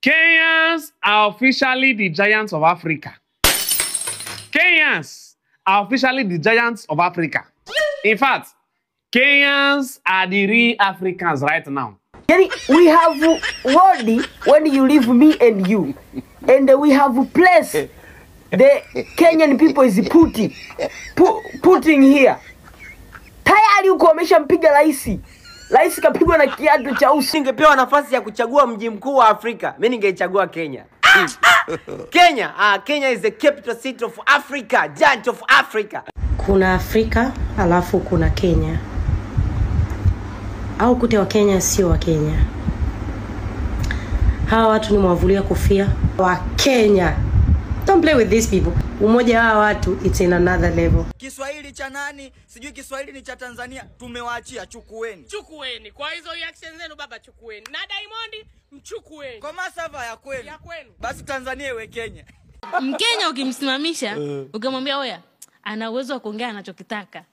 Kenyans are officially the giants of Africa. Kenyans are officially the giants of Africa. In fact, Kenyans are the real Africans right now. We have world when you leave me and you. And we have place the Kenyan people is putting here. Tayari uko wameshampiga rais. Rais kapigwa na kiatu cha usi. Ningepewa nafasi ya kuchagua mji mkuu wa Afrika, mimi ningechagua Kenya. Kenya is the capital city of Africa, giant of Africa. Kuna Afrika, alafu kuna Kenya. Au kute wa Kenya sio wa Kenya. Hawa watu ni mwavulia kofia wa Kenya. Don't play with these people. Umoja wa watu, it's in another level. Kiswahili cha nani? Sijui Kiswahili ni cha Tanzania. Tumewaachia, chukueni. Chukueni. Kwa hizo reaction zenu baba chukueni. Na Diamond mchukueni. Kwa masava ya kwenu. Ya kwenu. Basi Tanzania iwe Kenya. Mkenya ukimsimamisha, ukimwambia oya, ana uwezo wa kuongea anachokitaka.